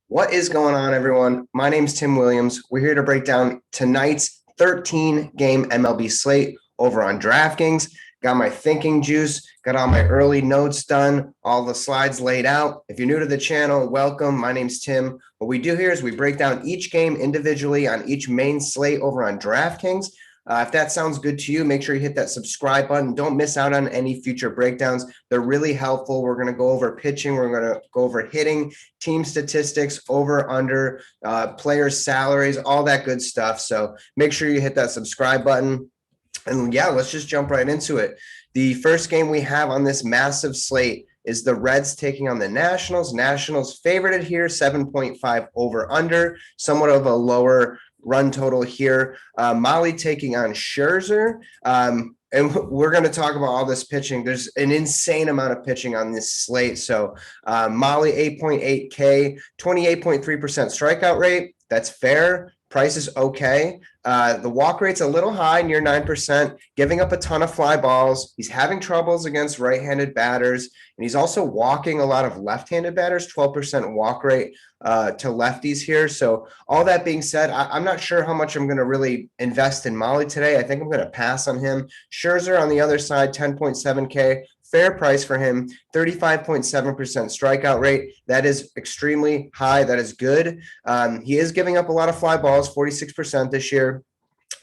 What is going on, everyone? My name's Tim Williams. We're here to break down tonight's 13-game MLB slate over on DraftKings. Got my thinking juice, got all my early notes done, all the slides laid out. If you're new to the channel, welcome. My name's Tim. What we do here is we break down each game individually on each main slate over on DraftKings. If that sounds good to you, make sure you hit that subscribe button. Don't miss out on any future breakdowns. They're really helpful. We're going to go over pitching. We're going to go over hitting, team statistics, over, under, players' salaries, all that good stuff. So make sure you hit that subscribe button. And yeah, let's just jump right into it. The first game we have on this massive slate is the Reds taking on the Nationals. Nationals favorited here, 7.5 over under, somewhat of a lower run total here. Molly taking on Scherzer. And we're going to talk about all this pitching. There's an insane amount of pitching on this slate. So Molly, 8.8K, 28.3% strikeout rate. That's fair. Price is okay. The walk rate's a little high, near 9%, giving up a ton of fly balls. He's having troubles against right-handed batters, and he's also walking a lot of left-handed batters, 12% walk rate to lefties here. So all that being said, I'm not sure how much I'm going to really invest in Molly today. I think I'm going to pass on him. Scherzer on the other side, 10.7K. Fair price for him, 35.7% strikeout rate. That is extremely high. That is good. He is giving up a lot of fly balls, 46% this year.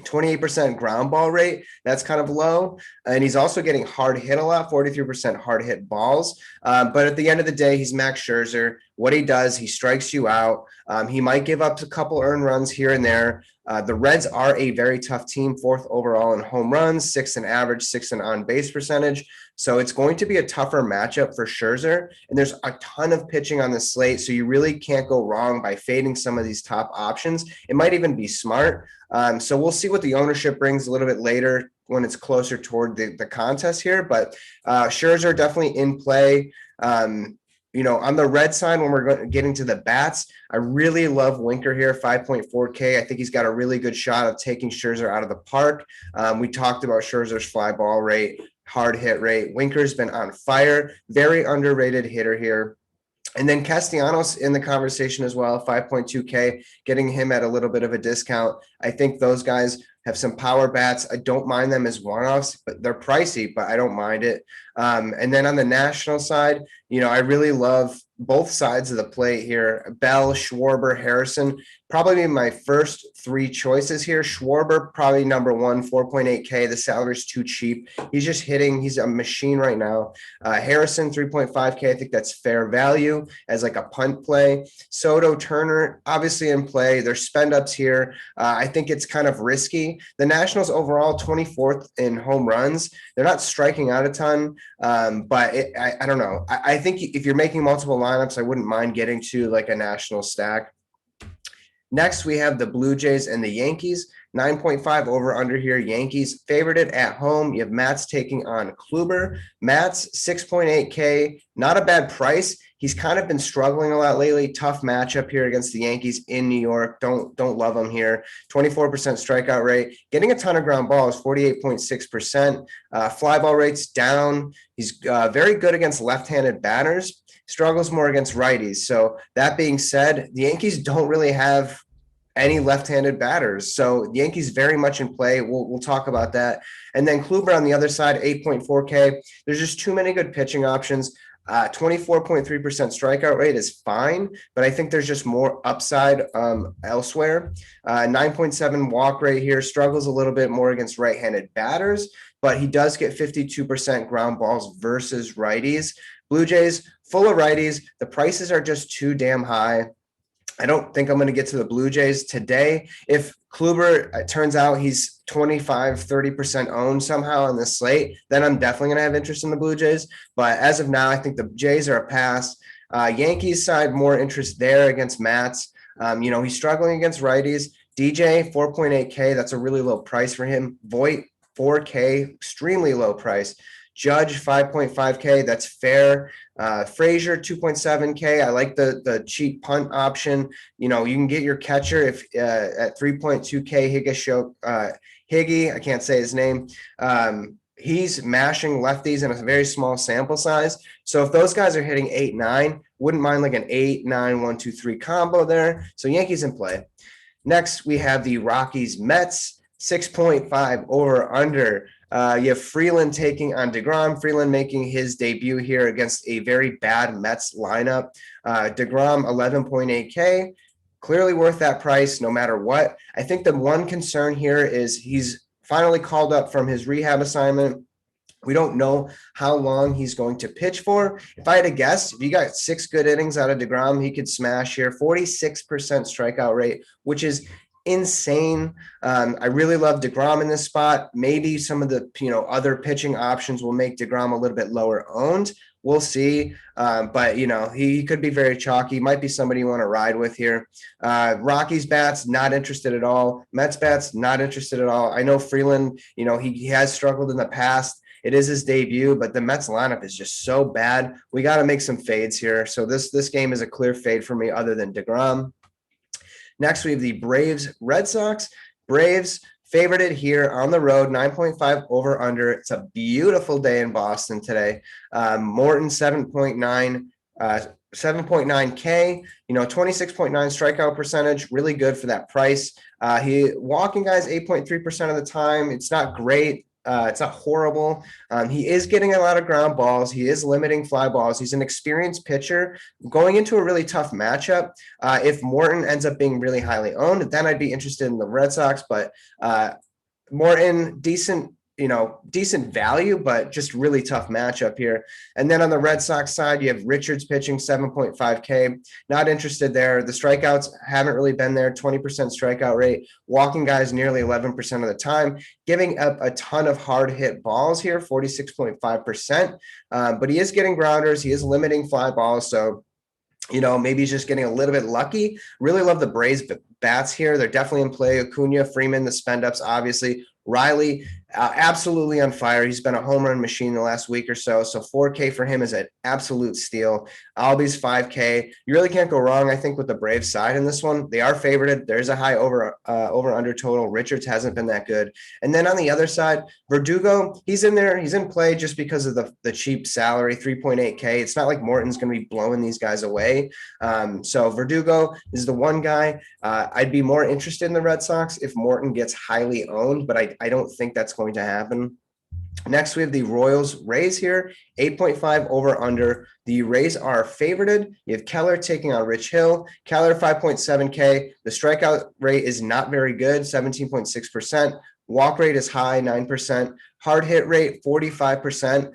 28% ground ball rate. That's kind of low. And he's also getting hard hit a lot, 43% hard hit balls. But at the end of the day, he's Max Scherzer. What he does, he strikes you out. He might give up a couple earned runs here and there. The Reds are a very tough team, fourth overall in home runs, sixth in average, sixth in on-base percentage. So it's going to be a tougher matchup for Scherzer. And there's a ton of pitching on the slate, so you really can't go wrong by fading some of these top options. It might even be smart. So we'll see what the ownership brings a little bit later when it's closer toward the contest here. But Scherzer definitely in play. On the red side, when we're getting to the bats, I really love Winker here, 5.4K. I think he's got a really good shot of taking Scherzer out of the park. We talked about Scherzer's fly ball rate, hard hit rate. Winker's been on fire, very underrated hitter here. And then Castellanos in the conversation as well, 5.2K, getting him at a little bit of a discount. I think those guys have some power bats. I don't mind them as one-offs, but they're pricey, but I don't mind it. And then on the national side, I really love both sides of the plate here. Bell, Schwarber, Harrison, probably my first three choices here. Schwarber, probably number one, 4.8K. The salary's too cheap. He's just hitting. He's a machine right now. Harrison, 3.5K. I think that's fair value as like a punt play. Soto, Turner, obviously in play. There's spend ups here. I think it's kind of risky. The Nationals overall, 24th in home runs. They're not striking out a ton, but I don't know. I think if you're making multiple lineups, I wouldn't mind getting to like a national stack. Next, we have the Blue Jays and the Yankees. 9.5 over under here. Yankees favored it at home. You have Mats taking on Kluber. Mats, 6.8K. Not a bad price. He's kind of been struggling a lot lately. Tough matchup here against the Yankees in New York. Don't love him here. 24% strikeout rate. Getting a ton of ground balls, 48.6%. Fly ball rate's down. He's very good against left-handed batters. Struggles more against righties. So that being said, the Yankees don't really have any left-handed batters. So the Yankees very much in play. We'll talk about that. And then Kluber on the other side, 8.4K. There's just too many good pitching options. 24.3% strikeout rate is fine, but I think there's just more upside elsewhere. 9.7 walk rate here, struggles a little bit more against right-handed batters, but he does get 52% ground balls versus righties. Blue Jays, full of righties. The prices are just too damn high. I don't think I'm going to get to the Blue Jays today. If Kluber, it turns out he's 25-30% owned somehow on this slate, then I'm definitely going to have interest in the Blue Jays. But as of now, I think the Jays are a pass. Yankees side, more interest there against Mats. He's struggling against righties. DJ, 4.8K. That's a really low price for him. Voit, 4K, extremely low price. Judge, 5.5K. That's fair. Frazier, 2.7K. I like the cheap punt option. You can get your catcher if at 3.2K. Higgy, I can't say his name. He's mashing lefties in a very small sample size. So if those guys are hitting 8-9, Wouldn't mind like an 8-9-1-2-3 combo there. So Yankees in play. Next, we have the Rockies Mets, 6.5 over under. You have Freeland taking on DeGrom. Freeland making his debut here against a very bad Mets lineup. DeGrom, 11.8K. Clearly worth that price no matter what. I think the one concern here is he's finally called up from his rehab assignment. We don't know how long he's going to pitch for. If I had to guess, if you got 6 good innings out of DeGrom, he could smash here. 46% strikeout rate, which is insane. I really love DeGrom in this spot. Maybe some of the other pitching options will make DeGrom a little bit lower owned. We'll see. But he could be very chalky. Might be somebody you want to ride with here. Rockies bats, not interested at all. Mets bats, not interested at all. I know Freeland, he has struggled in the past. It is his debut, but the Mets lineup is just so bad. We got to make some fades here. So this game is a clear fade for me other than DeGrom. Next, we have the Braves Red Sox. Braves favorited here on the road, 9.5 over under. It's a beautiful day in Boston today. Morton, 7.9K, 26.9 strikeout percentage, really good for that price. He walking guys 8.3% of the time. It's not great. It's not horrible. He is getting a lot of ground balls. He is limiting fly balls. He's an experienced pitcher going into a really tough matchup. If Morton ends up being really highly owned, then I'd be interested in the Red Sox, but Morton, decent value, but just really tough matchup here. And then on the Red Sox side, you have Richards pitching 7.5K. Not interested there. The strikeouts haven't really been there. 20% strikeout rate. Walking guys nearly 11% of the time. Giving up a ton of hard hit balls here, 46.5%. But he is getting grounders. He is limiting fly balls. So maybe he's just getting a little bit lucky. Really love the Braves bats here. They're definitely in play. Acuna, Freeman, the spend ups, obviously. Riley, absolutely on fire. He's been a home run machine the last week or so. So 4K for him is an absolute steal. Albies 5K. You really can't go wrong, I think, with the Braves side in this one. They are favorited. There's a high over under total. Richards hasn't been that good. And then on the other side, Verdugo, he's in there. He's in play just because of the cheap salary, 3.8K. It's not like Morton's going to be blowing these guys away. So Verdugo is the one guy. I'd be more interested in the Red Sox if Morton gets highly owned, but I don't think that's going to happen. Next, we have the Royals Rays here, 8.5 over under. The Rays are favorited. You have Keller taking on Rich Hill. Keller 5.7K. The strikeout rate is not very good, 17.6%. Walk rate is high, 9%. Hard hit rate, 45%.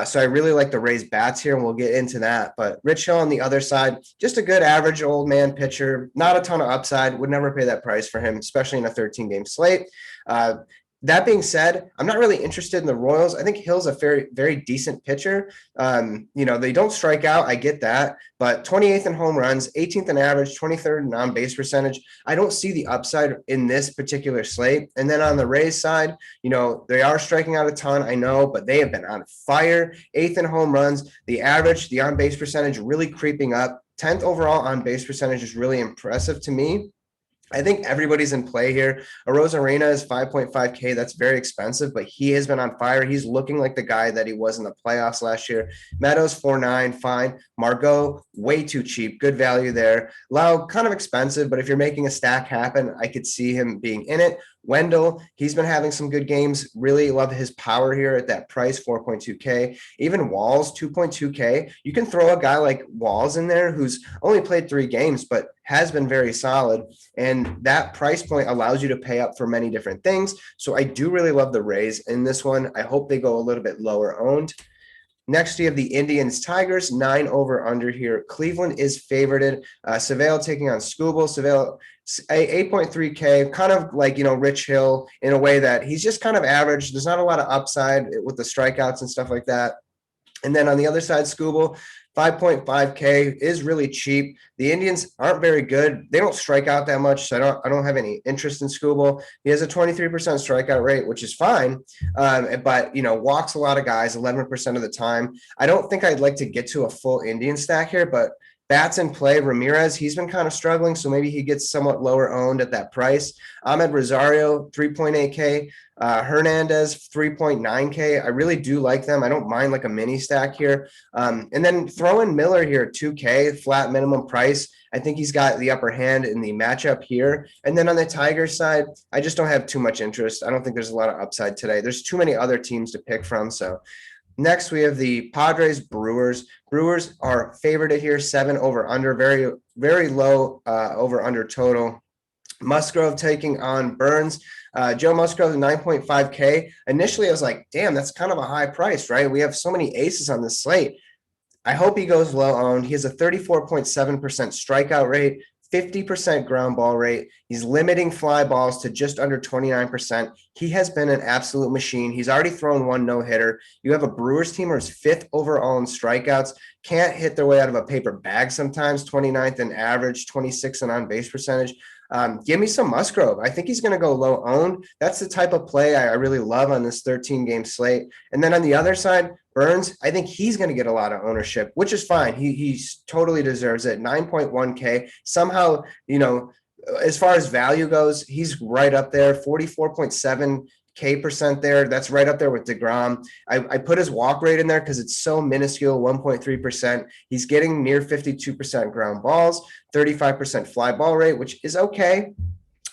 So I really like the Rays bats here, and we'll get into that. But Rich Hill on the other side, just a good average old man pitcher, not a ton of upside, would never pay that price for him, especially in a 13-game slate. That being said, I'm not really interested in the Royals. I think Hill's a very, very decent pitcher. They don't strike out. I get that. But 28th in home runs, 18th in average, 23rd in on-base percentage. I don't see the upside in this particular slate. And then on the Rays side, they are striking out a ton, I know, but they have been on fire. 8th in home runs, the average, the on-base percentage really creeping up. 10th overall on-base percentage is really impressive to me. I think everybody's in play here. Arozarena is 5.5K. That's very expensive, but he has been on fire. He's looking like the guy that he was in the playoffs last year. Meadows 4.9, fine. Margot, way too cheap. Good value there. Lau, kind of expensive, but if you're making a stack happen, I could see him being in it. Wendell, he's been having some good games. Really love his power here at that price, 4.2K. Even Walls, 2.2K. You can throw a guy like Walls in there who's only played 3 games, but has been very solid. And that price point allows you to pay up for many different things. So I do really love the Rays in this one. I hope they go a little bit lower owned. Next, you have the Indians Tigers, 9 over under here. Cleveland is favorited. Savale taking on Skubal. Savale, 8.3K, kind of like, Rich Hill in a way that he's just kind of average. There's not a lot of upside with the strikeouts and stuff like that. And then on the other side, Skubal, 5.5K is really cheap. The Indians aren't very good. They don't strike out that much, so I don't have any interest in Skubal. He has a 23% strikeout rate, which is fine, but walks a lot of guys 11% of the time. I don't think I'd like to get to a full Indian stack here, but Bats in play, Ramirez, he's been kind of struggling, so maybe he gets somewhat lower owned at that price. Ahmed Rosario, 3.8K. Hernandez, 3.9K. I really do like them. I don't mind like a mini stack here. And then throw in Miller here, 2K, flat minimum price. I think he's got the upper hand in the matchup here. And then on the Tigers side, I just don't have too much interest. I don't think there's a lot of upside today. There's too many other teams to pick from. So next, we have the Padres Brewers. Brewers are favored here, 7 over under, very, very low over under total. Musgrove taking on Burns. Joe Musgrove, 9.5K. Initially, I was like, damn, that's kind of a high price, right? We have so many aces on this slate. I hope he goes low owned. He has a 34.7% strikeout rate, 50% ground ball rate. He's limiting fly balls to just under 29%. He has been an absolute machine. He's already thrown one no-hitter. You have a Brewers team who's 5th overall in strikeouts, can't hit their way out of a paper bag sometimes, 29th in average, 26th in on-base percentage. Give me some Musgrove. I think he's going to go low owned. That's the type of play I really love on this 13-game slate. And then on the other side, Burns, I think he's going to get a lot of ownership, which is fine. He totally deserves it. 9.1K. Somehow, as far as value goes, he's right up there, 44.7K% there. That's right up there with DeGrom. I put his walk rate in there because it's so minuscule, 1.3%. He's getting near 52% ground balls, 35% fly ball rate, which is okay.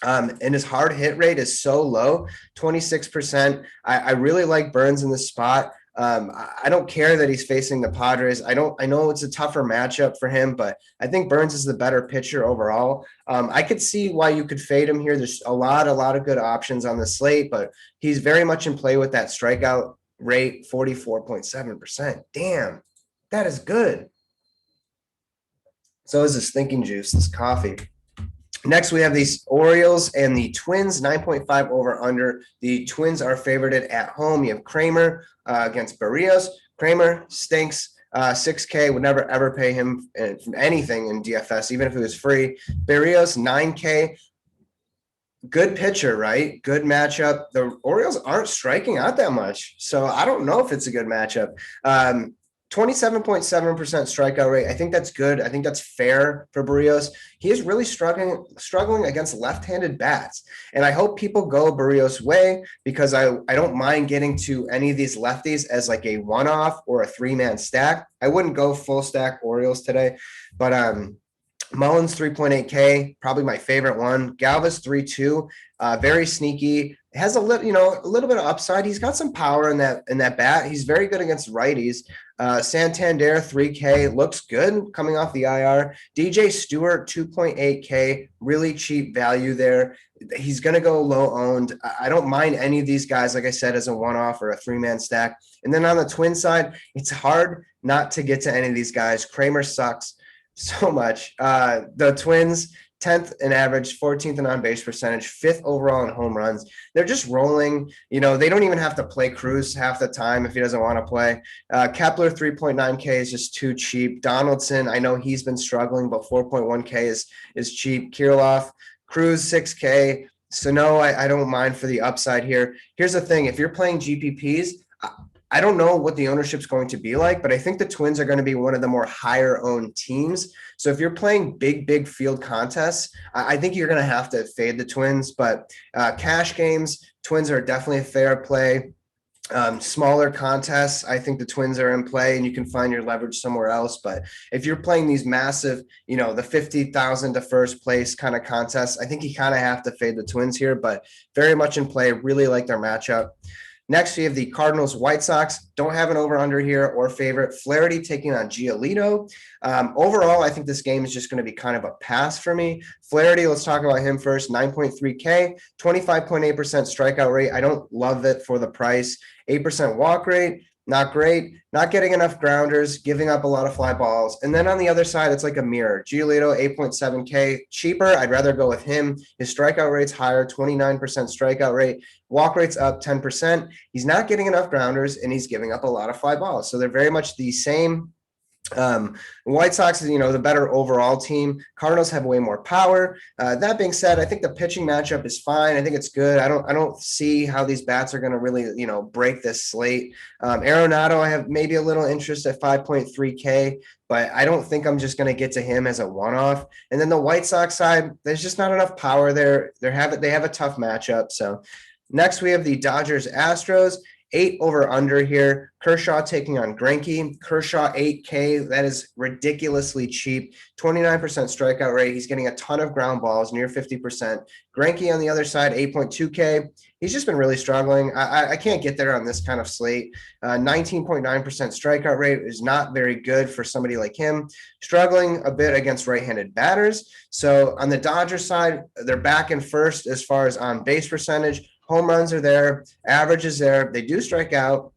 And his hard hit rate is so low, 26%. I really like Burns in this spot. I don't care that he's facing the Padres. I know it's a tougher matchup for him, but I think Burns is the better pitcher overall. I could see why you could fade him here. There's a lot of good options on the slate, but he's very much in play with that strikeout rate, 44.7%. Damn, that is good. So is this thinking juice, this coffee. Next, we have these Orioles and the Twins, 9.5 over under. The Twins are favored at home. You have Kramer against Barrios. Kramer stinks. 6K, would never ever pay him anything in DFS, even if it was free. Barrios, 9K. Good pitcher, right? Good matchup. The Orioles aren't striking out that much, so I don't know if it's a good matchup. 27.7% strikeout rate. I think that's good. I think that's fair for Barrios. He is really struggling against left-handed bats. And I hope people go Barrios' way because I don't mind getting to any of these lefties as like a one-off or a 3-man stack. I wouldn't go full stack Orioles today, but Mullins 3.8K, probably my favorite one. Galvis 3.2, very sneaky. Has a little bit of upside. He's got some power in that bat. He's very good against righties. Santander 3K looks good coming off the IR. DJ Stewart 2.8K, really cheap value there. He's going to go low owned. I don't mind any of these guys, like I said, as a one-off or a 3-man stack. And then on the Twin side, it's hard not to get to any of these guys. Kramer sucks so much. The Twins, 10th in average, 14th in on-base percentage, 5th overall in home runs. They're just rolling. They don't even have to play Cruz half the time if he doesn't want to play. Kepler, 3.9K is just too cheap. Donaldson, I know he's been struggling, but 4.1K is cheap. Kirilloff, Cruz, 6K. Sano, I don't mind for the upside here. Here's the thing. If you're playing GPPs, I don't know what the ownership's going to be like, but I think the Twins are going to be one of the more higher owned teams. So if you're playing big field contests, I think you're going to have to fade the Twins, but cash games, Twins are definitely a fair play. Smaller contests, I think the Twins are in play and you can find your leverage somewhere else. But if you're playing these massive, the 50,000 to first place kind of contests, I think you kind of have to fade the Twins here, but very much in play. Really like their matchup. Next, we have the Cardinals White Sox. Don't have an over-under here or favorite. Flaherty taking on Giolito. Overall, I think this game is just going to be kind of a pass for me. Flaherty, let's talk about him first. 9.3K, 25.8% strikeout rate. I don't love it for the price. 8% walk rate. Not great, not getting enough grounders, giving up a lot of fly balls. And then on the other side, it's like a mirror. Giolito, 8.7K, cheaper. I'd rather go with him. His strikeout rate's higher, 29% strikeout rate. Walk rate's up 10%. He's not getting enough grounders, and he's giving up a lot of fly balls. So they're very much the same White Sox is, the better overall team. Cardinals have way more power. That being said, I think the pitching matchup is fine. I think it's good. I don't see how these bats are going to really, break this slate. Arenado, I have maybe a little interest at 5.3K, but I don't think I'm just going to get to him as a one-off. And then the White Sox side, there's just not enough power there. They have a tough matchup. So next we have the Dodgers Astros. 8 over under here. Kershaw taking on Greinke. Kershaw 8K. That is ridiculously cheap. 29% strikeout rate. He's getting a ton of ground balls, near 50%. Greinke on the other side, 8.2K. He's just been really struggling. I can't get there on this kind of slate. 19.9% strikeout rate is not very good for somebody like him. Struggling a bit against right-handed batters. So on the Dodgers side, they're back in first as far as on base percentage. Home runs are there. Average is there. They do strike out.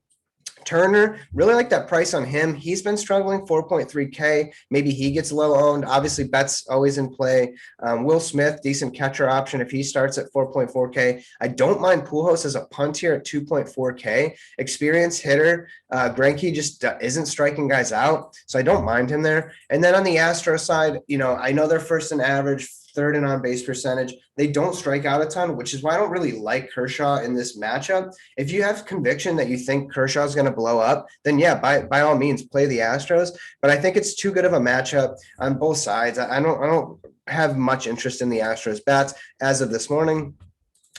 Turner, really like that price on him. He's been struggling, 4.3K. Maybe he gets low owned. Obviously, Betts always in play. Will Smith, decent catcher option if he starts at 4.4K. I don't mind Pujols as a punt here at 2.4K. Experienced hitter. Greinke just isn't striking guys out, so I don't mind him there. And then on the Astros side, I know they're first in average, third in on-base percentage. They don't strike out a ton, which is why I don't really like Kershaw in this matchup. If you have conviction that you think Kershaw is going to blow up, then yeah, by all means, play the Astros. But I think it's too good of a matchup on both sides. I don't have much interest in the Astros bats as of this morning.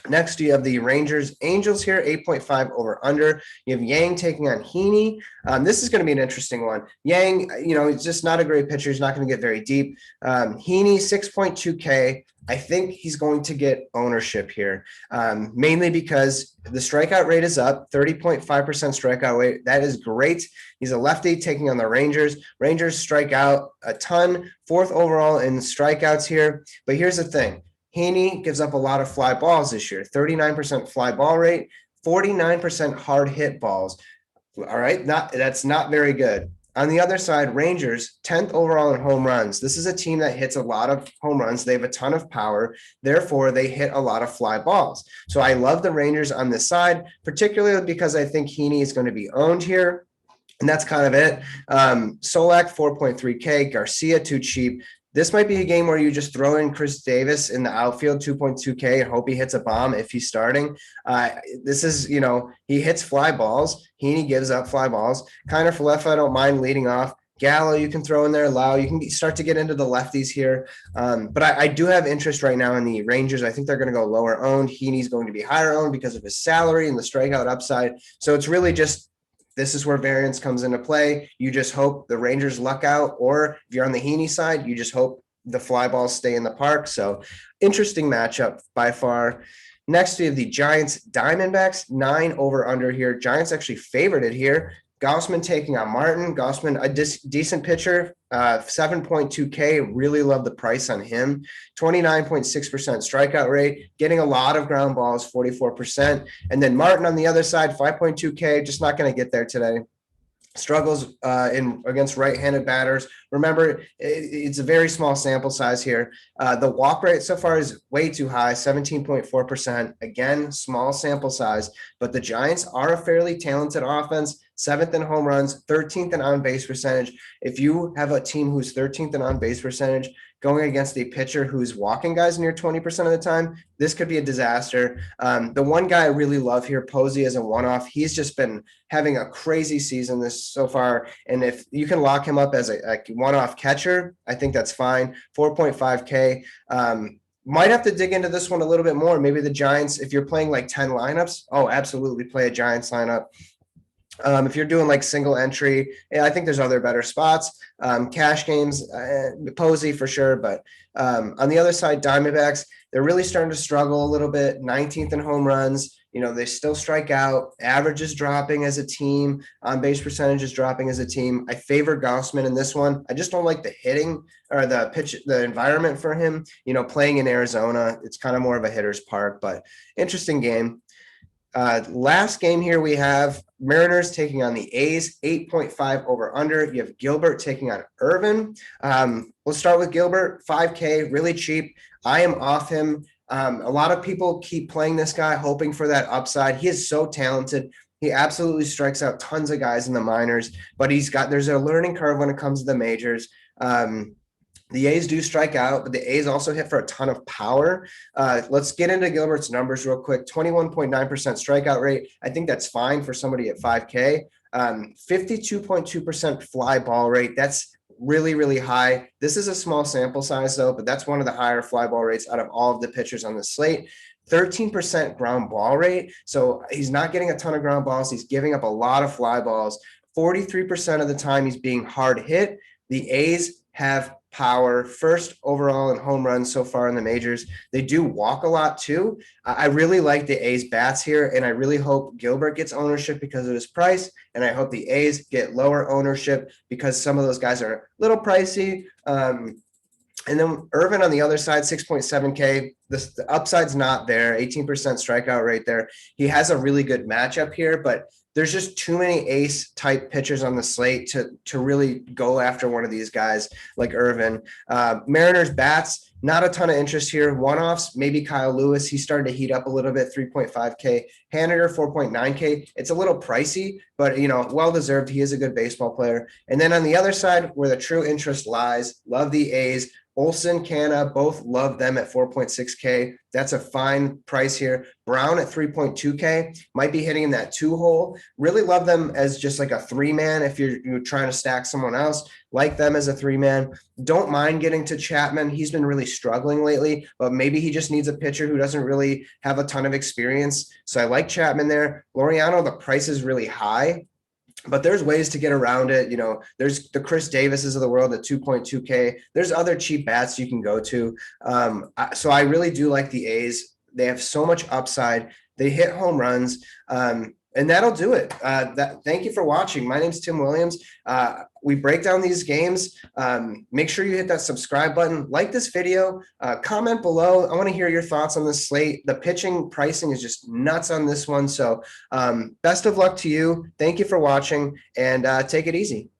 Next, you have the Rangers Angels here, 8.5 over under. You have Yang taking on Heaney. This is going to be an interesting one. Yang, he's just not a great pitcher. He's not going to get very deep. Heaney, 6.2K. I think he's going to get ownership here, mainly because the strikeout rate is up, 30.5% strikeout rate. That is great. He's a lefty taking on the Rangers. Rangers strike out a ton, 4th overall in strikeouts here. But here's the thing. Heaney gives up a lot of fly balls this year, 39% fly ball rate, 49% hard hit balls. All right, that's not very good. On the other side, Rangers, 10th overall in home runs. This is a team that hits a lot of home runs. They have a ton of power. Therefore, they hit a lot of fly balls. So I love the Rangers on this side, particularly because I think Heaney is going to be owned here. And that's kind of it. Solak, 4.3K. Garcia, too cheap. This might be a game where you just throw in Chris Davis in the outfield, 2.2K, and hope he hits a bomb if he's starting. This is, he hits fly balls. Heaney gives up fly balls. Kiner Falefa, I don't mind leading off. Gallo, you can throw in there. Lau, you can start to get into the lefties here. But I do have interest right now in the Rangers. I think they're going to go lower owned. Heaney's going to be higher owned because of his salary and the strikeout upside. So it's really just, this is where variance comes into play. You just hope the Rangers luck out, or if you're on the Heaney side, you just hope the fly balls stay in the park. So interesting matchup by far. Next, we have the Giants Diamondbacks, 9 over under here. Giants actually favored it here. Gausman taking on Martin. Gausman, a decent pitcher, 7.2K. Really love the price on him. 29.6% strikeout rate, getting a lot of ground balls, 44%. And then Martin on the other side, 5.2K, just not going to get there today. Struggles against right-handed batters. Remember, it's a very small sample size here. The walk rate so far is way too high, 17.4%. Again, small sample size, but the Giants are a fairly talented offense. 7th in home runs, 13th in on-base percentage. If you have a team who's 13th in on-base percentage going against a pitcher who's walking guys near 20% of the time, this could be a disaster. The one guy I really love here, Posey, as a one-off, he's just been having a crazy season this so far. And if you can lock him up as a one-off catcher, I think that's fine. 4.5K. Might have to dig into this one a little bit more. Maybe the Giants, if you're playing like 10 lineups, absolutely play a Giants lineup. If you're doing like single entry, I think there's other better spots. Cash games, Posey for sure. But on the other side, Diamondbacks, they're really starting to struggle a little bit. 19th in home runs. They still strike out. Average is dropping as a team. On-base percentage is dropping as a team. I favor Gausman in this one. I just don't like the hitting or the pitch, the environment for him. Playing in Arizona, it's kind of more of a hitter's park, but interesting game. Last game here, we have Mariners taking on the A's, 8.5 over under. You have Gilbert taking on Irvin. We'll start with Gilbert, 5K, really cheap. I am off him. A lot of people keep playing this guy, hoping for that upside. He is so talented. He absolutely strikes out tons of guys in the minors, but there's a learning curve when it comes to the majors. The A's do strike out, but the A's also hit for a ton of power. Let's get into Gilbert's numbers real quick. 21.9% strikeout rate. I think that's fine for somebody at 5K. 52.2% fly ball rate. That's really, really high. This is a small sample size, though, but that's one of the higher fly ball rates out of all of the pitchers on the slate. 13% ground ball rate. So he's not getting a ton of ground balls. He's giving up a lot of fly balls. 43% of the time he's being hard hit. The A's have power, first overall in home runs so far in the majors. They do walk a lot too. I really like the A's bats here, and I really hope Gilbert gets ownership because of his price, and I hope the A's get lower ownership because some of those guys are a little pricey. And then Irvin on the other side, 6.7K. The upside's not there, 18% strikeout rate there. He has a really good matchup here, but there's just too many ace type pitchers on the slate to really go after one of these guys like Irvin. Mariners bats, not a ton of interest here. One-offs, maybe Kyle Lewis. He started to heat up a little bit, 3.5K. Haniger, 4.9K. It's a little pricey, but, well-deserved. He is a good baseball player. And then on the other side, where the true interest lies, love the A's. Olsen, Canna, both love them at 4.6K. That's a fine price here. Brown at 3.2K, might be hitting in that 2-hole. Really love them as just like a 3-man if you're trying to stack someone else. Like them as a 3-man. Don't mind getting to Chapman. He's been really struggling lately, but maybe he just needs a pitcher who doesn't really have a ton of experience. So I like Chapman there. Laureano, the price is really high, but there's ways to get around it. There's the Chris Davises of the world at 2.2K. There's other cheap bats you can go to. So I really do like the A's. They have so much upside. They hit home runs. And that'll do it. Thank you for watching. My name's Tim Williams. We break down these games. Make sure you hit that subscribe button. Like this video. Comment below. I want to hear your thoughts on this slate. The pitching pricing is just nuts on this one. So best of luck to you. Thank you for watching, and take it easy.